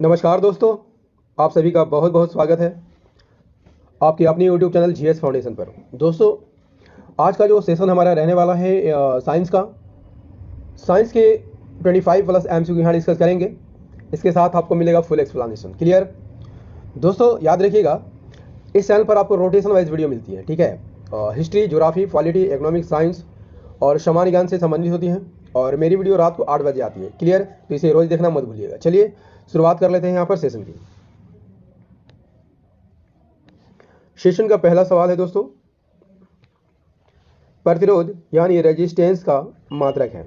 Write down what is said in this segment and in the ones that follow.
नमस्कार दोस्तों, आप सभी का बहुत बहुत स्वागत है आपकी अपनी यूट्यूब चैनल जीएस फाउंडेशन पर। दोस्तों, आज का जो सेशन हमारा रहने वाला है साइंस का। साइंस के 25 प्लस एमसीक्यू यहाँ डिस्कस करेंगे। इसके साथ आपको मिलेगा फुल एक्सप्लेनेशन। क्लियर दोस्तों? याद रखिएगा, इस चैनल पर आपको रोटेशन वाइज वीडियो मिलती है। ठीक है, history, geography, polity, economic, science और सामान्य ज्ञान से संबंधित होती हैं। और मेरी वीडियो रात को 8 बजे आती है। क्लियर? तो इसे रोज देखना मत भूलिएगा। चलिए शुरुआत कर लेते हैं यहाँ पर सेशन की। सेशन का पहला सवाल है दोस्तों, प्रतिरोध यानी रेजिस्टेंस का मात्रक है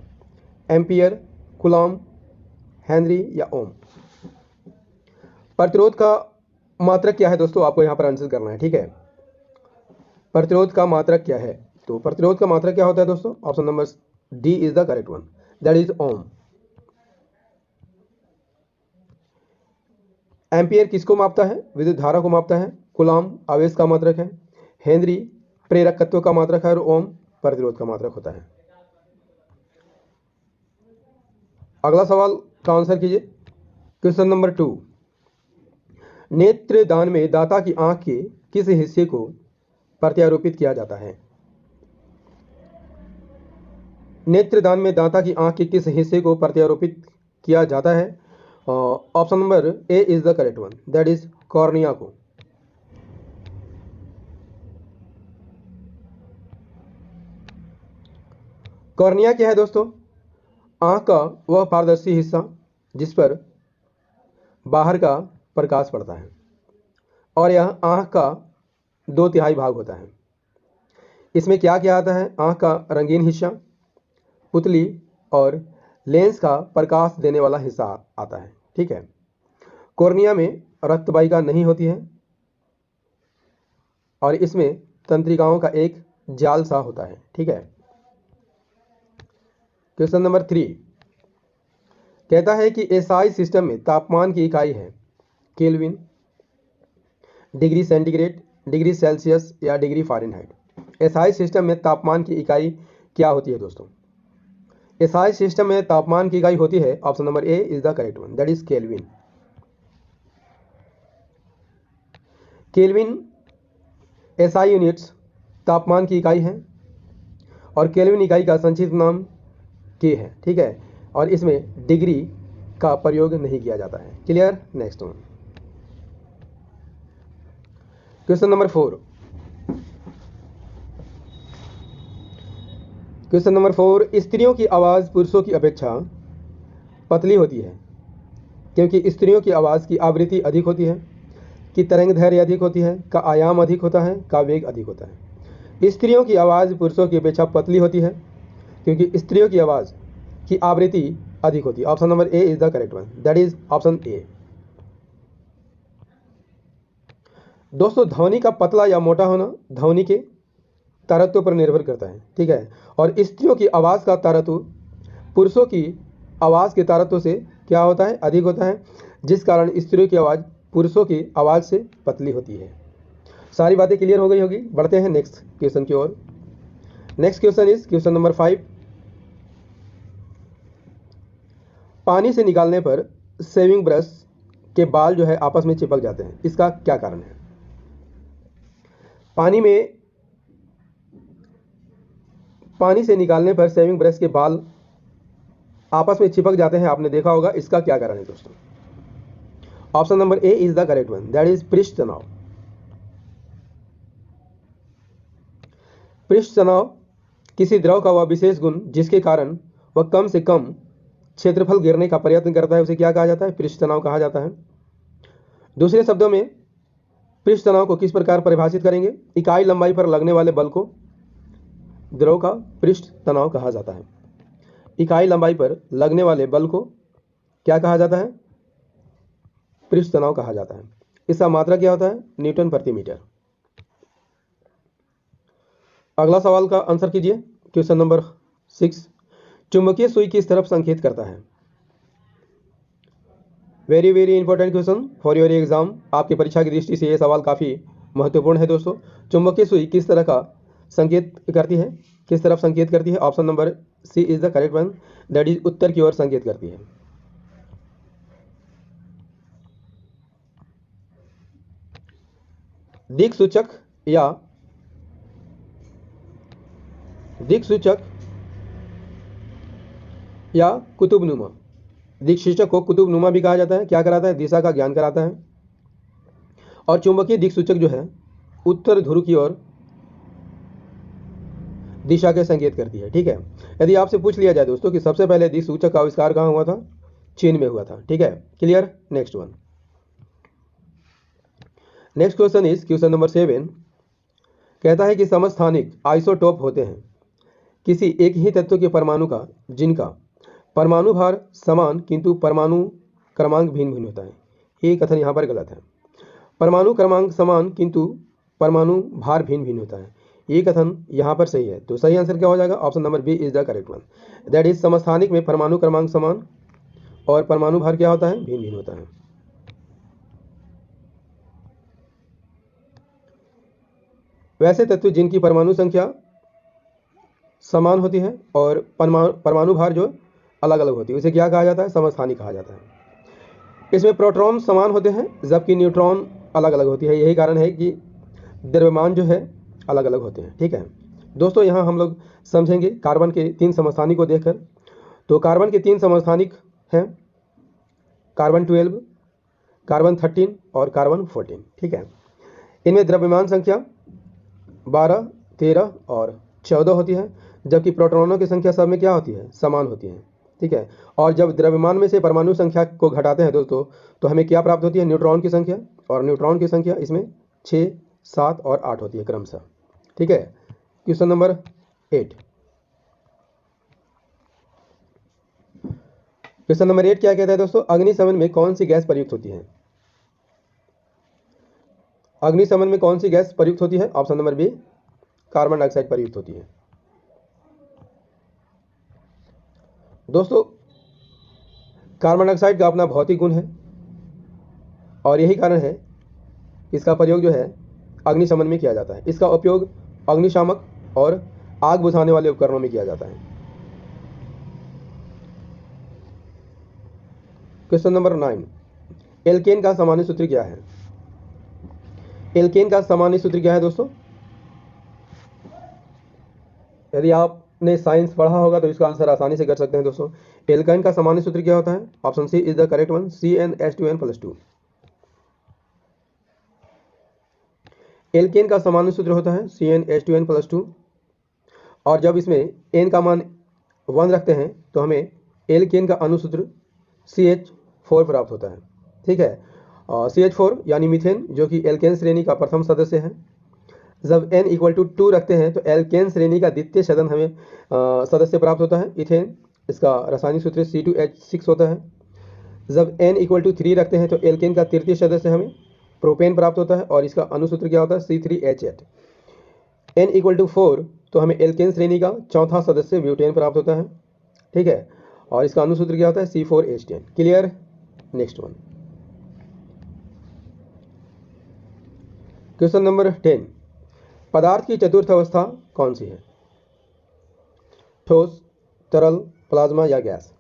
एम्पियर, कूलॉम, हेनरी या ओम। प्रतिरोध का मात्रक क्या है दोस्तों? आपको यहाँ पर आंसर करना है। ठीक है, प्रतिरोध का मात्रक क्या है? तो प्रतिरोध का मात्रक क्या होता है दोस्तों? Option number D is the correct one, that is ohm. Ampere किसको मापता है? विद्युत धारा को मापता है। कूलॉम आवेश का मात्रक है। हेनरी प्रेरकत्व का मात्रक है और ओम प्रतिरोध का मात्रक होता है। अगला सवाल का आंसर कीजिए। क्वेश्चन नंबर 2, नेत्रदान में दाता की आंख के किस हिस्से को प्रत्यारोपित किया जाता है? नेत्रदान में दाता की आंख के किस हिस्से को प्रत्यारोपित किया जाता है? Option number A is the correct one, that is cornea को। कॉर्निया क्या है दोस्तों? आंख का वह पारदर्शी हिस्सा जिस पर बाहर का प्रकाश पड़ता है और यह आंख का 2/3 भाग होता है। इसमें क्या क्या आता है? आंख का रंगीन हिस्सा, पुतली और लेंस का प्रकाश देने वाला हिस्सा आता है। ठीक है, कॉर्निया में रक्तवाहिका नहीं होती है और इसमें तंत्रिकाओं का एक जाल सा होता है। ठीक है, क्वेश्चन नंबर 3 कहता है कि एसआई सिस्टम में तापमान की इकाई है kelvin, degree centigrade, degree Celsius या डिग्री फ़ारेनहाइट। एसआई सिस्टम में तापमान की इकाई क्या होती है दोस्तों? एसआई सिस्टम में तापमान की इकाई होती है, option number A is the correct one, that is kelvin. Kelvin SI units तापमान की इकाई है और केल्विन इकाई का संक्षिप्त नाम के है। ठीक है, और इसमें डिग्री का प्रयोग नहीं किया जाता है। Clear? Next one, question number 4। Question number 4, स्त्रियों की आवाज़ पुरुषों की अपेक्षा पतली होती है क्योंकि स्त्रियों की आवाज़ की आवृत्ति अधिक होती है, कि तरंग दैर्ध्य अधिक होती है, का आयाम अधिक होता है, का वेग अधिक होता है। स्त्रियों की आवाज़ पुरुषों की अपेक्षा पतली होती है क्योंकि स्त्रियों की आवाज़ की आवृत्ति अधिक होती है। Option number A is the correct one, that is option A. दोस्तों, ध्वनि का पतला या मोटा होना ध्वनि के तारत्व पर निर्भर करता है। ठीक है, और स्त्रियों की आवाज़ का तारत्व पुरुषों की आवाज़ के तारत्व से क्या होता है? अधिक होता है, जिस कारण स्त्रियों की आवाज़ पुरुषों की आवाज़ से पतली होती है। सारी बातें क्लियर हो गई होगी। बढ़ते हैं नेक्स्ट क्वेश्चन की ओर। Next question is question number 5। पानी से निकालने पर शेविंग ब्रश के बाल जो है आपस में चिपक जाते हैं, इसका क्या कारण है? पानी से निकालने पर शेविंग ब्रश के बाल आपस में चिपक जाते हैं, आपने देखा होगा। इसका क्या कारण है दोस्तों? Option number A is the correct one, that is पृष्ठ तनाव। पृष्ठ तनाव किसी द्रव का वह विशेष गुण जिसके कारण वह कम से कम क्षेत्रफल घेरने का प्रयत्न करता है, उसे क्या कहा जाता है? पृष्ठ तनाव कहा जाता है। दूसरे शब्दों में पृष्ठ तनाव को किस प्रकार परिभाषित करेंगे? इकाई लंबाई पर लगने वाले बल को द्रव का पृष्ठ तनाव कहा जाता है। इकाई लंबाई पर लगने वाले बल को क्या कहा जाता है? पृष्ठ तनाव कहा जाता है। इसका मात्रा क्या होता है? न्यूटन प्रति मीटर। अगला सवाल का आंसर कीजिए। क्वेश्चन नंबर 6, चुंबकीय सुई किस तरफ संकेत करता है? Very very important question for your exam. आपकी परीक्षा की दृष्टि से यह सवाल काफ़ी महत्वपूर्ण है दोस्तों। चुंबकीय सुई किस तरह का संकेत करती है, किस तरफ संकेत करती है? Option number C is the correct one, that is उत्तर की ओर संकेत करती है। दिक्सूचक या कुतुबनुमा। दिक्सूचक को कुतुबनुमा भी कहा जाता है, क्या कराता है, दिशा का ज्ञान कराता है। और चुंबकीय दिक्सूचक जो है उत्तर ध्रुव की ओर दिशा के संकेत करती है। ठीक है, यदि आपसे पूछ लिया जाए दोस्तों कि सबसे पहले दिक्सूचक का आविष्कार कहाँ हुआ था, चीन में हुआ था। ठीक है, clear. Next one, next question is question number 7, कहता है कि समस्थानिक आइसोटोप होते हैं किसी एक ही तत्व के परमाणु का जिनका परमाणु भार समान किंतु परमाणु क्रमांक भिन्न भिन्न होता है। ये कथन यहाँ पर गलत है। परमाणु क्रमांक समान किंतु परमाणु भार भिन्न भिन्न होता है, ये कथन यहाँ पर सही है। तो सही आंसर क्या हो जाएगा, option number B is the correct one, that is समस्थानिक में परमाणु क्रमांक समान और परमाणु भार क्या होता है, भिन्न भिन्न होता है। वैसे तत्व जिनकी परमाणु संख्या समान होती है और परमाणु भार जो अलग अलग होती है उसे क्या कहा जाता है, समस्थानिक कहा जाता है। इसमें प्रोटॉन समान होते हैं जबकि न्यूट्रॉन अलग अलग होती है, यही कारण है कि द्रव्यमान जो है अलग अलग होते हैं। ठीक है दोस्तों, यहाँ हम लोग समझेंगे कार्बन के 3 समस्थानिक को देखकर। तो कार्बन के 3 समस्थानिक हैं, कार्बन 12, कार्बन 13 और कार्बन 14। ठीक है, इनमें द्रव्यमान संख्या 12, 13 और 14 होती है, जबकि प्रोटॉनों की संख्या सब में क्या होती है, समान होती है। ठीक है, और जब द्रव्यमान में से परमाणु संख्या को घटाते हैं दोस्तों तो हमें क्या प्राप्त होती है, न्यूट्रॉन की संख्या, और न्यूट्रॉन की संख्या इसमें 6, 7 और 8 होती है क्रमशः। ठीक है, क्वेश्चन नंबर 8, क्वेश्चन नंबर 8 क्या कहता है दोस्तों, अग्निशमन में कौन सी गैस प्रयुक्त होती है। अग्निशमन में कौन सी गैस प्रयुक्त होती है, option number B carbon dioxide प्रयुक्त होती है। दोस्तों कार्बन डाइऑक्साइड का अपना भौतिक गुण है और यही कारण है इसका प्रयोग जो है अग्निशमन में किया जाता है। इसका उपयोग अग्निशामक और आग बुझाने वाले उपकरणों में किया जाता है। क्वेश्चन नंबर 9, एल्केन का सामान्य सूत्र क्या है। एल्केन का सामान्य सूत्र क्या है दोस्तों, यदि आपने साइंस पढ़ा होगा तो इसका आंसर आसानी से कर सकते हैं दोस्तों। एल्केन का सामान्य सूत्र क्या होता है, option C is the correct one, CnH2n+2। Alkane का सामान्य सूत्र होता है CnH2n+2 और जब इसमें n का मान 1 रखते हैं तो हमें एल्केन का अनुसूत्र CH4 प्राप्त होता है। ठीक है, CH4 यानी मीथेन जो कि एल्केन श्रेणी का प्रथम सदस्य है। जब n = 2 रखते हैं तो एल्केन श्रेणी का द्वितीय सदन हमें सदस्य प्राप्त होता है, इथेन। इसका रासायनिक सूत्र C2H6 होता है। जब n = 3 रखते हैं तो एल्केन का तृतीय सदस्य हमें प्रोपेन प्राप्त होता है और इसका अनुसूत्र क्या होता है, C3H8। n = 4 तो हमें एल्केन श्रेणी का चौथा सदस्य ब्यूटेन प्राप्त होता है। ठीक है, और इसका अनुसूत्र क्या होता है, C4H10। Clear. Next one, question number 10, पदार्थ की चतुर्थ अवस्था कौन सी है, ठोस, तरल, प्लाज्मा या गैस।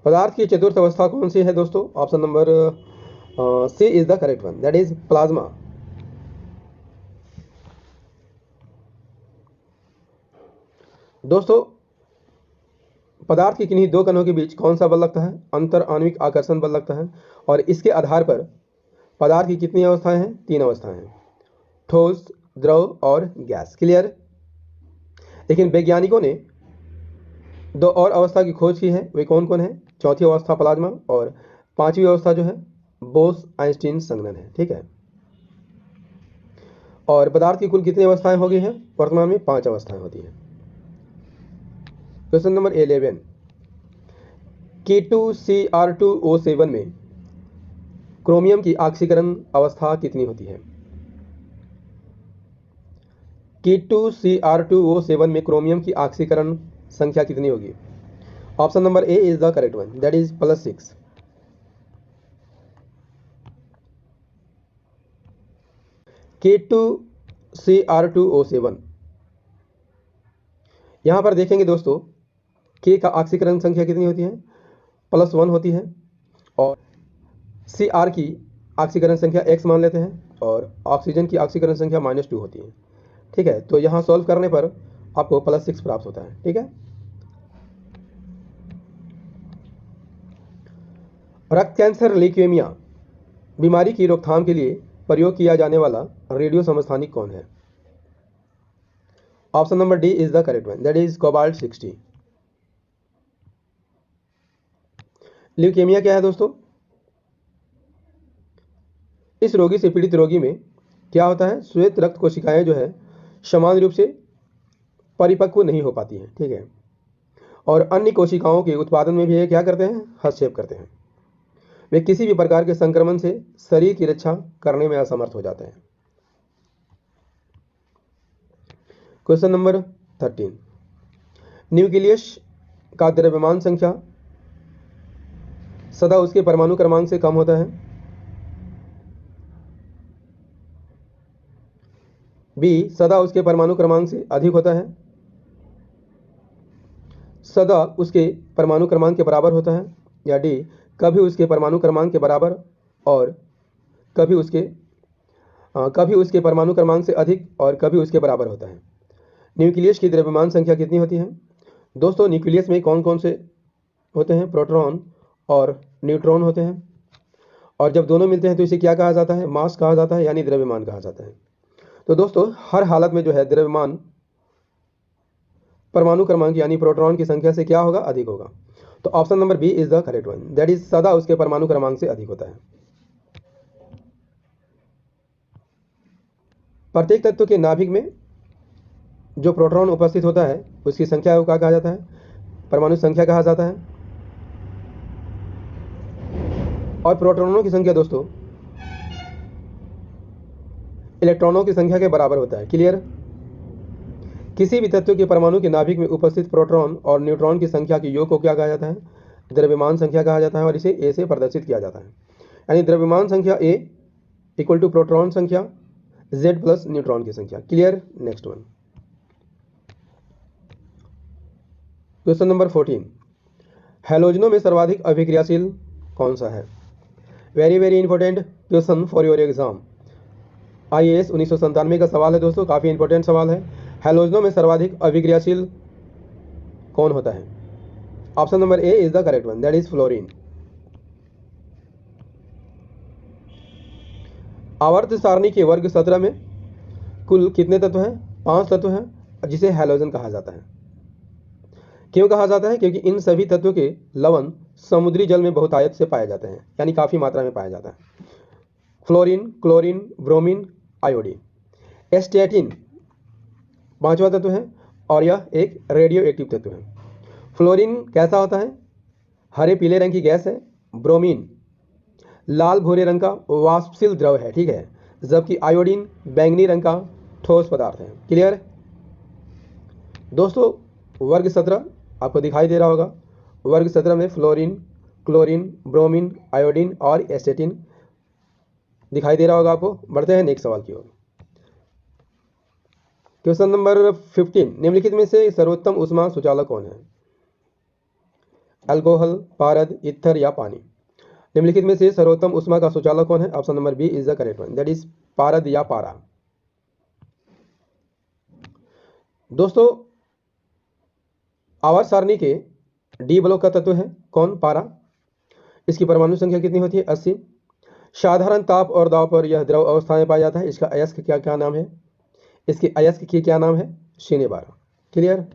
पदार्थ की चतुर्थ अवस्था कौन सी है दोस्तों, option number C is the correct one, that is plasma. दोस्तों पदार्थ के किन्हीं 2 कणों के बीच कौन सा बल लगता है, अंतर आणविक आकर्षण बल लगता है और इसके आधार पर पदार्थ की कितनी अवस्थाएं हैं, 3 अवस्थाएं हैं, ठोस, द्रव और गैस। क्लियर। लेकिन वैज्ञानिकों ने 2 और अवस्था की खोज की है, वे कौन कौन है, चौथी अवस्था प्लाज्मा और 5वीं अवस्था जो है बोस आइंस्टीन संघनन है। ठीक है, और पदार्थ की कुल कितनी अवस्थाएं हो गई हैं, वर्तमान में 5 अवस्थाएं होती हैं। क्वेश्चन नंबर 11, K2Cr2O7 में क्रोमियम की ऑक्सीकरण अवस्था कितनी होती है। K2Cr2O7 में क्रोमियम की ऑक्सीकरण संख्या कितनी होगी, option number A is the correct one, that is +6। K2Cr2O7 यहां पर देखेंगे दोस्तों, K का ऑक्सीकरण संख्या कितनी होती है, +1 होती है और Cr की ऑक्सीकरण संख्या x मान लेते हैं और ऑक्सीजन की ऑक्सीकरण संख्या -2 होती है। ठीक है, तो यहाँ सॉल्व करने पर आपको +6 प्राप्त होता है। ठीक है, रक्त कैंसर ल्यूकेमिया बीमारी की रोकथाम के लिए प्रयोग किया जाने वाला रेडियो समस्थानिक कौन है? Option number D is the correct one, that is cobalt 60। Leukaemia क्या है दोस्तों? इस रोगी से पीड़ित रोगी में क्या होता है, श्वेत रक्त कोशिकाएं जो है समान रूप से परिपक्व नहीं हो पाती हैं। ठीक है, और अन्य कोशिकाओं के उत्पादन में भी ये क्या करते हैं, हस्तक्षेप करते हैं। वे किसी भी प्रकार के संक्रमण से शरीर की रक्षा करने में असमर्थ हो जाते हैं। क्वेश्चन नंबर 13, न्यूक्लियस का द्रव्यमान संख्या सदा उसके परमाणु क्रमांक से कम होता है। बी, सदा उसके परमाणु क्रमांक से अधिक होता है। सदा उसके परमाणु क्रमांक के बराबर होता है। या डी, कभी उसके परमाणु क्रमांक के बराबर और कभी उसके परमाणु क्रमांक से अधिक और कभी उसके बराबर होता है। न्यूक्लियस की द्रव्यमान संख्या कितनी होती है? दोस्तों, न्यूक्लियस में कौन कौन से होते हैं? प्रोटॉन और न्यूट्रॉन होते हैं, और जब दोनों मिलते हैं तो इसे क्या कहा जाता है? मास कहा जाता है, यानी द्रव्यमान कहा जाता है। तो दोस्तों, हर हालत में जो है द्रव्यमान परमाणु क्रमांक यानी प्रोटॉन की संख्या से क्या होगा? अधिक होगा। तो option number B is the correct one, that is सदा उसके परमाणु क्रमांक से अधिक होता है। प्रत्येक तत्व के नाभिक में जो प्रोटॉन उपस्थित होता है उसकी संख्या को क्या कहा जाता है? परमाणु संख्या कहा जाता है। और प्रोटॉनों की संख्या दोस्तों इलेक्ट्रॉनों की संख्या के बराबर होता है। क्लियर? किसी भी तत्व के परमाणु के नाभिक में उपस्थित प्रोटॉन और न्यूट्रॉन की संख्या के योग को क्या कहा जाता है? द्रव्यमान संख्या कहा जाता है, और इसे ए से प्रदर्शित किया जाता है। यानी द्रव्यमान संख्या ए इक्वल टू प्रोटॉन संख्या Z प्लस न्यूट्रॉन की संख्या। Clear? Next one, question number 14, हैलोजनों में सर्वाधिक अभिक्रियाशील कौन सा है? Very very important question for your exam. IAS 1997 का सवाल है दोस्तों, काफ़ी इंपॉर्टेंट सवाल है। हैलोजनों में सर्वाधिक अभिक्रियाशील कौन होता है? Option number A is the correct one, that is fluorine. आवर्त सारणी के वर्ग 17 में कुल कितने तत्व हैं? 5 तत्व हैं, जिसे हैलोजन कहा जाता है। क्यों कहा जाता है? क्योंकि इन सभी तत्वों के लवण समुद्री जल में बहुतायत से पाए जाते हैं, यानी काफ़ी मात्रा में पाया जाता है। Fluorine, chlorine, bromine, iodine. Astatine 5वां तत्व है और यह एक रेडियो एक्टिव तत्व है। फ्लोरीन कैसा होता है? हरे पीले रंग की गैस है। ब्रोमीन लाल भूरे रंग का वाष्पशील द्रव है। ठीक है, जबकि आयोडीन बैंगनी रंग का ठोस पदार्थ है। क्लियर? दोस्तों, वर्ग 17 आपको दिखाई दे रहा होगा। वर्ग 17 में फ्लोरीन, क्लोरीन, ब्रोमीन, आयोडीन और एस्टेटिन दिखाई दे रहा होगा आपको। बढ़ते हैं नेक्स्ट सवाल की ओर। क्वेश्चन नंबर 15, निम्नलिखित में से सर्वोत्तम ऊष्मा सुचालक कौन है? अल्कोहल, पारद, ईथर या पानी? निम्नलिखित में से सर्वोत्तम ऊष्मा का सुचालक कौन है? Option number B is the correct one, that is पारद या पारा। दोस्तों, आवर्त सारणी के डी ब्लॉक का तत्व है कौन? पारा। इसकी परमाणु संख्या कितनी होती है? 80। साधारण ताप और दाब पर यह द्रव अवस्था में पाया जाता है। इसका अयस्क क्या नाम है? इसके अयस्क की क्या नाम है? शून्य 12। Clear?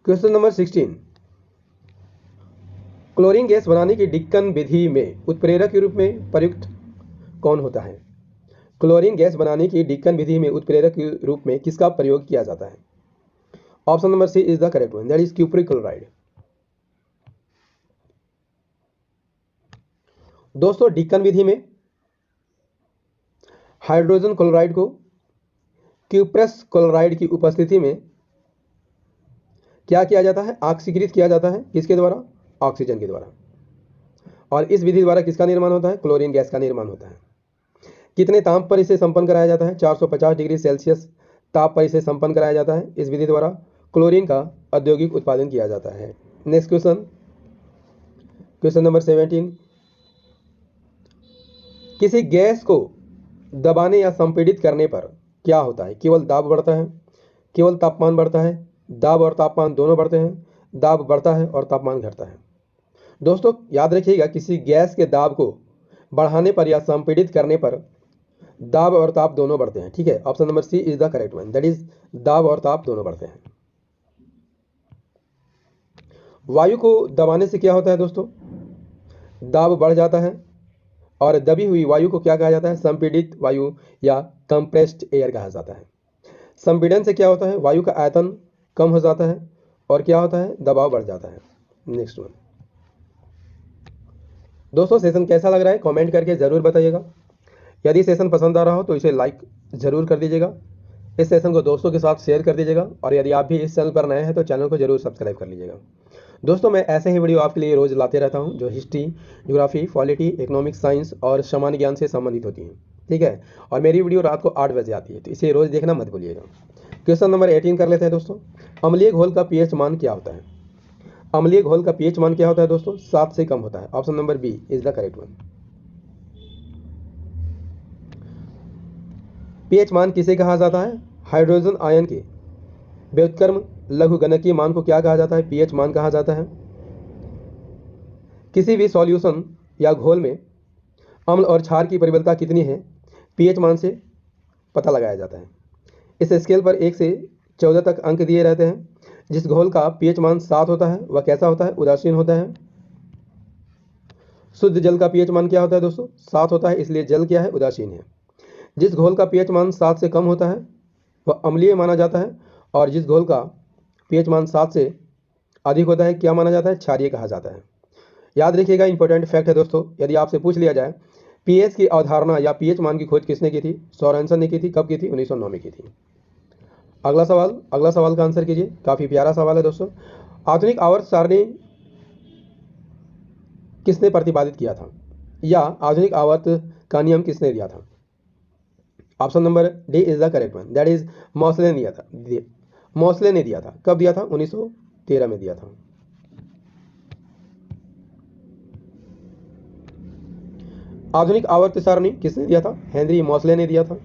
Question number 16, chlorine gas बनाने की डिक्कन विधि में उत्प्रेरक के रूप में प्रयुक्त कौन होता है? क्लोरीन गैस बनाने की डिक्कन विधि में उत्प्रेरक के रूप में किसका प्रयोग किया जाता है? Option number C is the correct one, that is cupric chloride. दोस्तों, डिक्कन विधि में हाइड्रोजन क्लोराइड को क्यूप्रस क्लोराइड की उपस्थिति में क्या किया जाता है? ऑक्सीकृत किया जाता है। किसके द्वारा? ऑक्सीजन के द्वारा। और इस विधि द्वारा किसका निर्माण होता है? क्लोरीन गैस का निर्माण होता है। कितने ताप पर इसे संपन्न कराया जाता है? 450 डिग्री सेल्सियस ताप पर इसे संपन्न कराया जाता है। इस विधि द्वारा क्लोरीन का औद्योगिक उत्पादन किया जाता है। Next question, question number 17। किसी गैस को दबाने या संपीड़ित करने पर क्या होता है? केवल दाब बढ़ता है, केवल तापमान बढ़ता है, दाब और तापमान दोनों बढ़ते हैं, दाब बढ़ता है और तापमान घटता है। दोस्तों याद रखिएगा, किसी गैस के दाब को बढ़ाने पर या संपीड़ित करने पर दाब और ताप दोनों बढ़ते हैं। ठीक है, option number C is the correct one, that is दाब और ताप दोनों बढ़ते हैं। वायु को दबाने से क्या होता है दोस्तों? दाब बढ़ जाता है और दबी हुई वायु को क्या कहा जाता है? संपीड़ित वायु या कंप्रेस्ड एयर कहा जाता है। संपीड़न से क्या होता है? वायु का आयतन कम हो जाता है और क्या होता है? दबाव बढ़ जाता है। Next one. दोस्तों सेशन कैसा लग रहा है कमेंट करके ज़रूर बताइएगा। यदि सेशन पसंद आ रहा हो तो इसे लाइक ज़रूर कर दीजिएगा, इस सेशन को दोस्तों के साथ शेयर कर दीजिएगा और यदि आप भी इस चैनल पर नए हैं तो चैनल को जरूर सब्सक्राइब कर लीजिएगा। दोस्तों मैं ऐसे ही वीडियो आपके लिए रोज़ लाते रहता हूं जो history, geography, polity, economics, science और सामान्य ज्ञान से संबंधित होती हैं। ठीक है, और मेरी वीडियो रात को 8 बजे आती है, तो इसे रोज़ देखना मत भूलिएगा। क्वेश्चन नंबर 18 कर लेते हैं दोस्तों। अम्लीय घोल का पीएच मान क्या होता है? अम्लीय घोल का पीएच मान क्या होता है दोस्तों? 7 से कम होता है। Option number B is the correct one. PH मान किसे कहा जाता है? हाइड्रोजन आयन के व्युत्क्रम लघुगणकीय मान को क्या कहा जाता है? पीएच मान कहा जाता है। किसी भी सॉल्यूशन या घोल में अम्ल और क्षार की परिबलता कितनी है? पीएच मान से पता लगाया जाता है। इस स्केल पर 1 से 14 तक अंक दिए रहते हैं। जिस घोल का पीएच मान 7 होता है वह कैसा होता है? उदासीन होता है। शुद्ध जल का पीएच मान क्या होता है दोस्तों? 7 होता है, इसलिए जल क्या है? उदासीन है। जिस घोल का पीएच मान 7 से कम होता है वह अम्लीय माना जाता है और जिस घोल का पीएच मान 7 से अधिक होता है क्या माना जाता है? क्षारीय कहा जाता है। याद रखिएगा, इंपॉर्टेंट फैक्ट है दोस्तों, यदि आपसे पूछ लिया जाए पीएच की अवधारणा या पीएच मान की खोज किसने की थी? सोरेनसन ने की थी। कब की थी? 1909 में की थी। अगला सवाल का आंसर कीजिए। काफ़ी प्यारा सवाल है दोस्तों। आधुनिक आवर्त सारणी किसने प्रतिपादित किया था या आधुनिक आवर्त का नियम किसने दिया था? Option number D is the correct one, that is Mauchly ने दिया था। मॉसले ने दिया था। कब दिया था? 1913 में दिया था। आधुनिक आवर्त सारणी किसने दिया था? हेनरी मॉसले ने दिया था।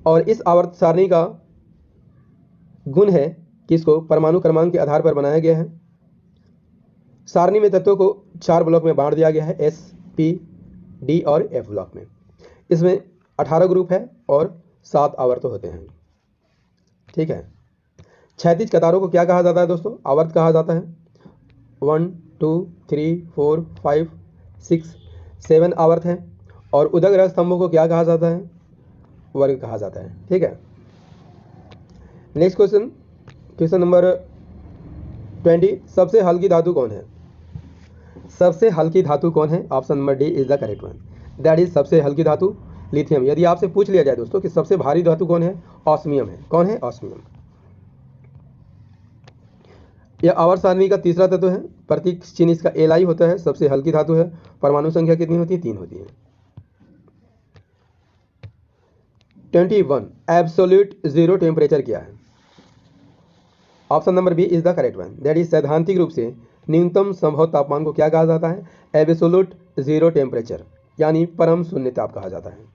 और इस आवर्त सारणी का गुण है कि इसको परमाणु क्रमांक के आधार पर बनाया गया है। सारणी में तत्वों को 4 ब्लॉक में बांट दिया गया है, एस, पी, डी और एफ ब्लॉक में। इसमें 18 ग्रुप है और 7 आवर्त होते हैं। ठीक है, क्षैतिज कतारों को क्या कहा जाता है दोस्तों? आवर्त कहा जाता है। 1, 2, 3, 4, 5, 6, 7 आवर्त हैं। और उदग्र स्तंभों को क्या कहा जाता है? वर्ग कहा जाता है। ठीक है, नेक्स्ट क्वेश्चन, क्वेश्चन नंबर 20। सबसे हल्की धातु कौन है? सबसे हल्की धातु कौन है? Option number D is the correct one, that is सबसे हल्की धातु लिथियम। यदि आपसे पूछ लिया जाए दोस्तों कि सबसे भारी धातु कौन है? ऑस्मियम है। कौन है? ऑस्मियम। यह आवर्त सारणी का तीसरा तत्व है। प्रतीक चिन्ह इसका एल होता है। सबसे हल्की धातु है। परमाणु संख्या कितनी होती है? 3 होती है। 21 एब्सोल्यूट जीरो टेम्परेचर क्या है? Option number B is the correct one, that is सैद्धांतिक रूप से न्यूनतम संभव तापमान को क्या कहा जाता है? एब्सोल्यूट जीरो टेम्परेचर, यानी परम शून्य ताप कहा जाता है।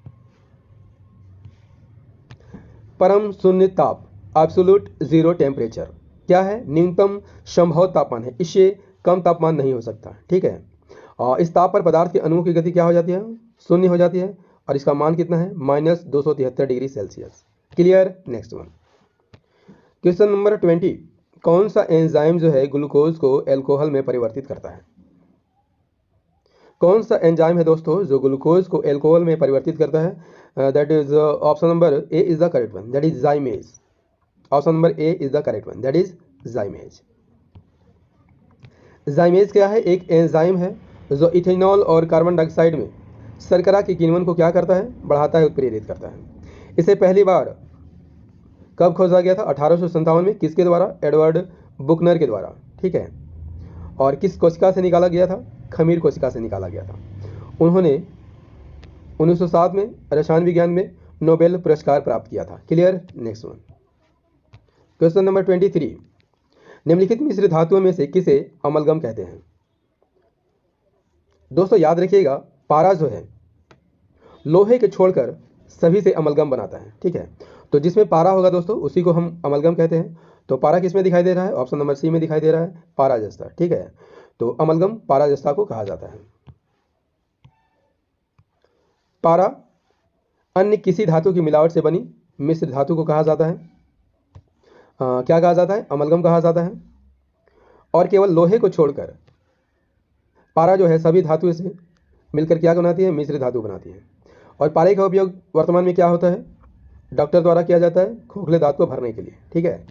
परम शून्य ताप, एब्सोल्यूट जीरो टेम्परेचर क्या है? न्यूनतम संभव तापमान है, इससे कम तापमान नहीं हो सकता। ठीक है, और इस ताप पर पदार्थ के अणुओं की गति क्या हो जाती है? शून्य हो जाती है और इसका मान कितना है? -273 degree Celsius. Clear? Next one, question number 20। कौन सा एंजाइम जो है ग्लूकोज को एल्कोहल में परिवर्तित करता है? कौन सा एंजाइम है दोस्तों जो ग्लूकोज को एल्कोहल में परिवर्तित करता है? That is option number A is the correct one, that is जाइमेज। Option number A is the correct one, that is जाइमेज। जाइमेज क्या है? एक एंजाइम है जो इथेनॉल और कार्बन डाइऑक्साइड में शर्करा के किण्वन को क्या करता है? बढ़ाता है, उत्प्रेरित करता है। इसे पहली बार कब खोजा गया था? 1857 में। किसके द्वारा? एडवर्ड बुकनर के द्वारा। ठीक है, और किस कोशिका से निकाला गया था? खमीर कोशिका से निकाला गया था। 1907 में रसायन विज्ञान में नोबेल पुरस्कार प्राप्त किया था। Clear. Next one, question number 23, निम्नलिखित मिश्र धातुओं में से किसे अमलगम कहते हैं? दोस्तों याद रखिएगा, पारा जो है लोहे के छोड़कर सभी से अमलगम बनाता है। ठीक है, तो जिसमें पारा होगा दोस्तों उसी को हम अमलगम कहते हैं। तो पारा किस में दिखाई दे रहा है? ऑप्शन नंबर सी में दिखाई दे रहा है, पाराजस्ता। ठीक है, तो अमलगम पाराजस्ता को कहा जाता है। पारा अन्य किसी धातु की मिलावट से बनी मिश्र धातु को कहा जाता है। क्या कहा जाता है? अमलगम कहा जाता है। और केवल लोहे को छोड़कर पारा जो है सभी धातु से मिलकर क्या बनाती है? मिश्र धातु बनाती है। और पारे का उपयोग वर्तमान में क्या होता है? डॉक्टर द्वारा किया जाता है खोखले दांत को भरने के लिए। ठीक है,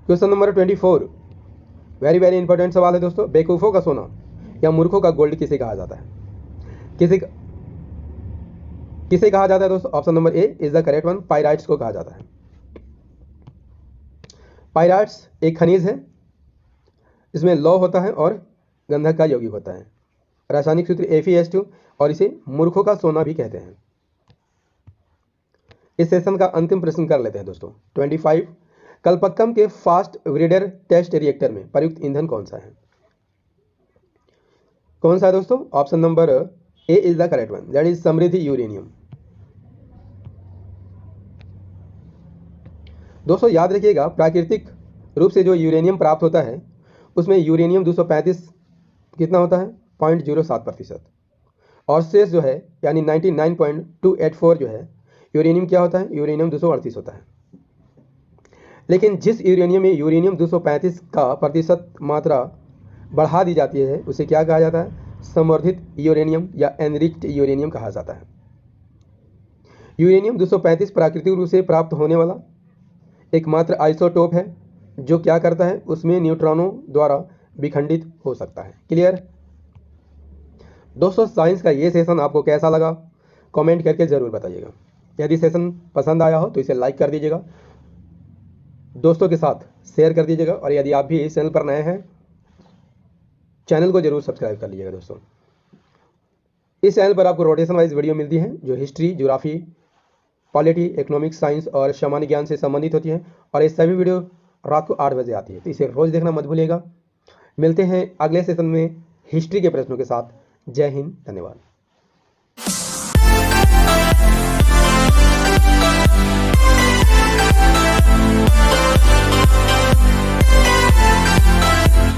question number 24, very very important सवाल है दोस्तों। बेवकूफ़ों का सोना या मूर्खों का गोल्ड किसे कहा जाता है? किसे कहा जाता है दोस्तों? Option number A is the correct one, pyrites को कहा जाता है। पाइराइट्स एक खनिज है, इसमें लौह होता है और गंधक का यौगिक होता है। रासायनिक सूत्र Fe2 और इसे मूर्खों का सोना भी कहते हैं। इस सेशन का अंतिम प्रश्न कर लेते हैं दोस्तों। 25, कल्पक्कम के फास्ट ब्रीडर टेस्ट रिएक्टर में प्रयुक्त ईंधन कौन सा है? कौन सा है दोस्तों? Option number A is the correct one, that is Samriddhi uranium. दोस्तों याद रखिएगा, प्राकृतिक रूप से जो यूरेनियम प्राप्त होता है उसमें यूरेनियम 235 कितना होता है? 0.07%। और शेष जो है यानी 99.284 जो है यूरेनियम क्या होता है? यूरेनियम 238 होता है। लेकिन जिस यूरेनियम में यूरेनियम 235 का प्रतिशत मात्रा बढ़ा दी जाती है उसे क्या कहा जाता है? संवर्धित यूरेनियम या एनरिच्ड यूरेनियम कहा जाता है। यूरेनियम 235 प्राकृतिक रूप से प्राप्त होने वाला एकमात्र आइसोटोप है जो क्या करता है? उसमें न्यूट्रॉनों द्वारा विखंडित हो सकता है। क्लियर। दोस्तों साइंस का ये सेशन आपको कैसा लगा कमेंट करके ज़रूर बताइएगा। यदि सेशन पसंद आया हो तो इसे लाइक कर दीजिएगा, दोस्तों के साथ शेयर कर दीजिएगा, और यदि आप भी इस चैनल पर नए हैं चैनल को जरूर सब्सक्राइब कर लीजिएगा। दोस्तों इस चैनल पर आपको रोटेशन वाइज वीडियो मिलती हैं जो history, geography, polity, economics, science और सामान्य ज्ञान से संबंधित होती है, और ये सभी वीडियो रात को 8 बजे आती है, तो इसे रोज़ देखना मत भूलिएगा। मिलते हैं अगले सेशन में हिस्ट्री के प्रश्नों के साथ। जय हिंद, धन्यवाद।